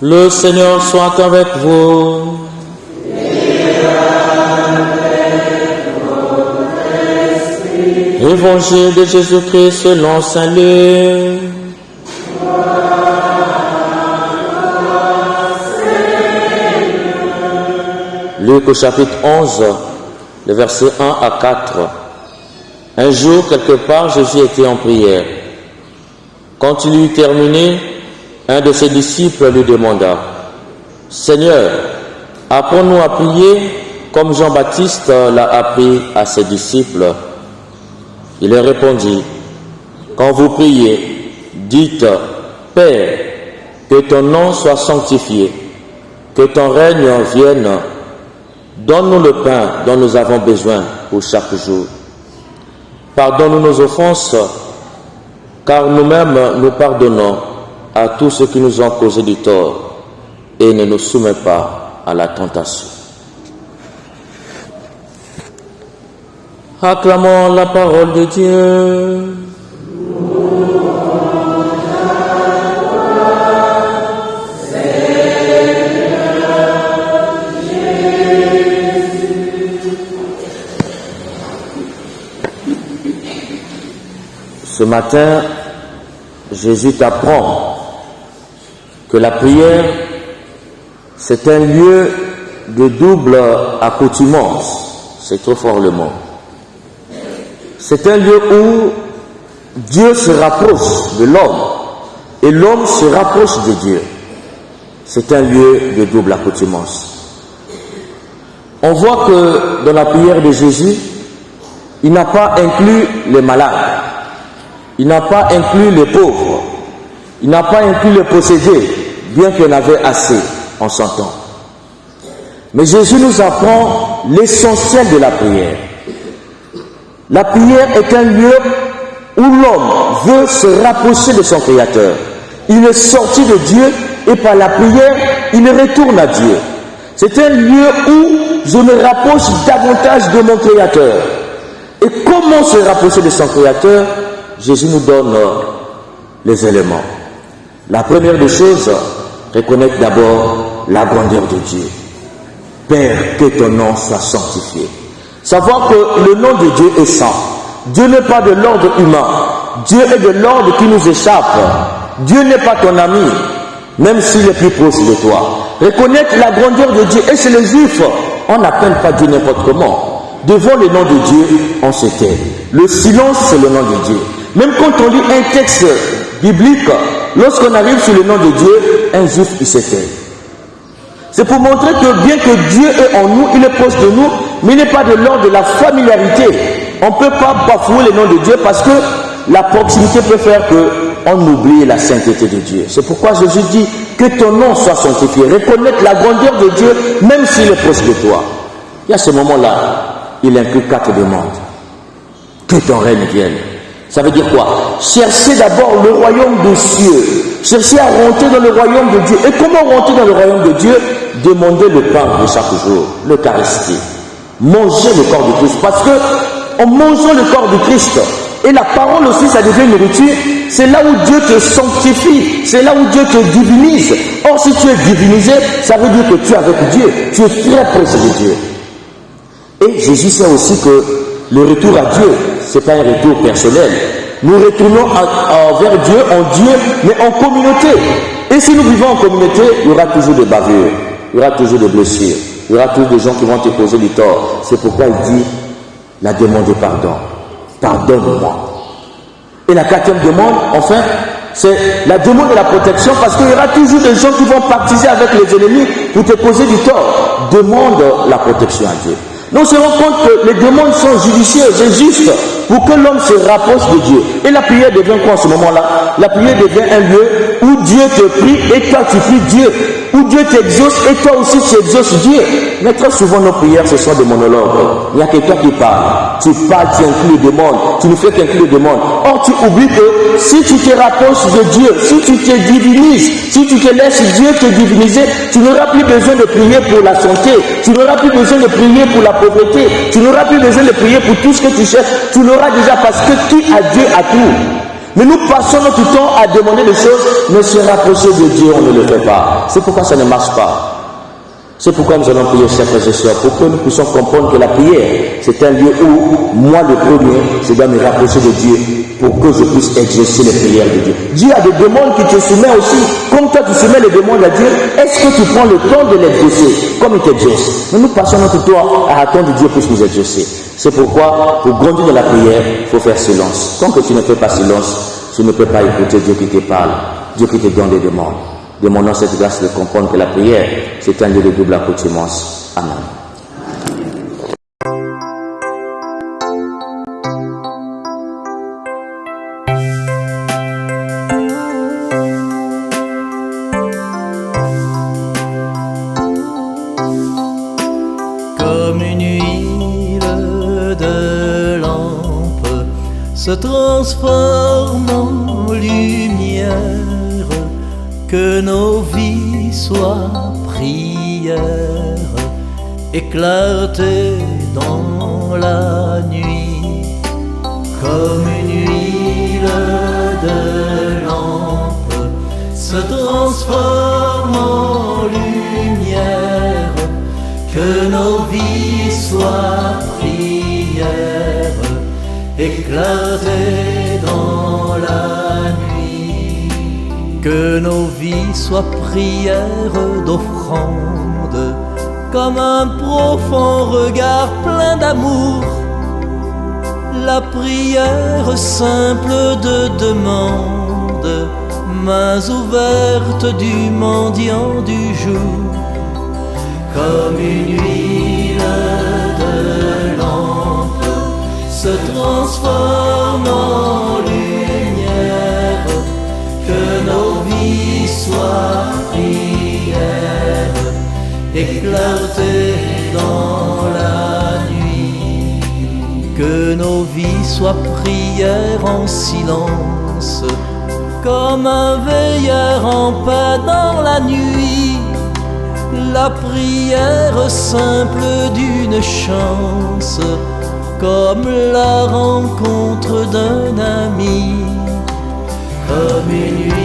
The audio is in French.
Le Seigneur soit avec vous. Évangile de Jésus-Christ selon Saint Luc. Luc au chapitre 11, les versets 1 à 4. Un jour, quelque part, Jésus était en prière. Quand il eut terminé, un de ses disciples lui demanda: « Seigneur, apprends-nous à prier comme Jean-Baptiste l'a appris à ses disciples. » Il leur répondit: « Quand vous priez, dites: Père, que ton nom soit sanctifié, que ton règne vienne. Donne-nous le pain dont nous avons besoin pour chaque jour. Pardonne-nous nos offenses, car nous-mêmes nous pardonnons à tous ceux qui nous ont causé du tort, et ne nous soumets pas à la tentation. » Acclamons la parole de Dieu. Ce matin, Jésus t'apprend que la prière, c'est un lieu de double accoutumance. C'est trop fort le mot. C'est un lieu où Dieu se rapproche de l'homme et l'homme se rapproche de Dieu. C'est un lieu de double accoutumance. On voit que dans la prière de Jésus, il n'a pas inclus les malades. Il n'a pas inclus les pauvres. Il n'a pas inclus les possédés, bien qu'il y en avait assez en son temps. Mais Jésus nous apprend l'essentiel de la prière. La prière est un lieu où l'homme veut se rapprocher de son Créateur. Il est sorti de Dieu et par la prière, il retourne à Dieu. C'est un lieu où je me rapproche davantage de mon Créateur. Et comment se rapprocher de son Créateur? Jésus nous donne les éléments. La première des choses, reconnaître d'abord la grandeur de Dieu. Père, que ton nom soit sanctifié. Savoir que le nom de Dieu est saint. Dieu n'est pas de l'ordre humain. Dieu est de l'ordre qui nous échappe. Dieu n'est pas ton ami, même s'il est plus proche de toi. Reconnaître la grandeur de Dieu. Et chez les Juifs, on n'appelle pas Dieu n'importe comment. Devant le nom de Dieu, on se tait. Le silence, c'est le nom de Dieu. Même quand on lit un texte biblique, lorsqu'on arrive sur le nom de Dieu, un juif, il se tait. C'est pour montrer que bien que Dieu est en nous, il est proche de nous, mais il n'est pas de l'ordre de la familiarité. On ne peut pas bafouer le nom de Dieu parce que la proximité peut faire qu'on oublie la sainteté de Dieu. C'est pourquoi Jésus dit que ton nom soit sanctifié. Reconnaître la grandeur de Dieu, même s'il est proche de toi. Et à ce moment-là, il inclut 4 demandes. Que ton règne vienne. Ça veut dire quoi? Chercher d'abord le royaume des cieux. Chercher à rentrer dans le royaume de Dieu. Et comment rentrer dans le royaume de Dieu? Demander le pain de chaque jour, l'Eucharistie. Manger le corps de Christ. Parce que en mangeant le corps de Christ, et la parole aussi, ça devient nourriture, c'est là où Dieu te sanctifie. C'est là où Dieu te divinise. Or, si tu es divinisé, ça veut dire que tu es avec Dieu. Tu es très proche de Dieu. Et Jésus sait aussi que le retour à Dieu, ce n'est pas un retour personnel. Nous retournons vers Dieu, en Dieu, mais en communauté. Et si nous vivons en communauté, il y aura toujours des bavures, il y aura toujours des blessures, il y aura toujours des gens qui vont te causer du tort. C'est pourquoi il dit la demande de pardon. Pardonne-moi. Et la 4e demande, enfin, c'est la demande de la protection, parce qu'il y aura toujours des gens qui vont partiser avec les ennemis pour te causer du tort. Demande la protection à Dieu. Nous nous rendons compte que les demandes sont judicieuses et justes pour que l'homme se rapproche de Dieu. Et la prière devient quoi en ce moment-là? La prière devient un lieu où Dieu te prie et toi tu pries Dieu. Où Dieu t'exauce et toi aussi tu exauces Dieu. Mais très souvent nos prières ce sont des monologues. Il y a quelqu'un qui parle. Tu parles, tu inclus les demandes. Tu ne fais qu'inclure les demandes. Or tu oublies que si tu te rapproches de Dieu, si tu te divinises, si tu te laisses Dieu te diviniser, tu n'auras plus besoin de prier pour la santé. Tu n'auras plus besoin de prier pour la pauvreté. Tu n'auras plus besoin de prier pour tout ce que tu cherches. Tu l'auras déjà parce que qui a Dieu à tout. Mais nous passons notre temps à demander des choses, mais se rapprocher de Dieu, on ne le fait pas. C'est pourquoi ça ne marche pas. C'est pourquoi nous allons prier, chers frères et sœurs, pour que nous puissions comprendre que la prière, c'est un lieu où, moi le premier, je dois me rapprocher de Dieu pour que je puisse exaucer les prières de Dieu. Dieu a des demandes qui te soumettent aussi. Comme toi, tu soumets les demandes à Dieu, est-ce que tu prends le temps de l'exaucer comme il t'exauce? Mais nous passons notre temps à attendre Dieu pour nous exaucer. C'est pourquoi, pour grandir dans la prière, il faut faire silence. Tant que tu ne fais pas silence, tu ne peux pas écouter Dieu qui te parle, Dieu qui te donne des demandes. Demandons cette grâce de comprendre que la prière, c'est un lieu de double accoutumance. Amen. Comme une huile de lampe se transforme en lumière, que nos vies soient prière et clarté dans la nuit. Comme une huile de lampe se transforme en lumière, que nos vies soient prière et clarté dans la nuit. Que nos vies soient prières d'offrande, comme un profond regard plein d'amour, la prière simple de demande, mains ouvertes du mendiant du jour. Comme une huile de lampe se transforme en lumière, que nos vies soient prière et clarté dans la nuit. Que nos vies soient prière en silence, comme un veilleur en paix dans la nuit. La prière simple d'une chance, comme la rencontre d'un ami. Comme une nuit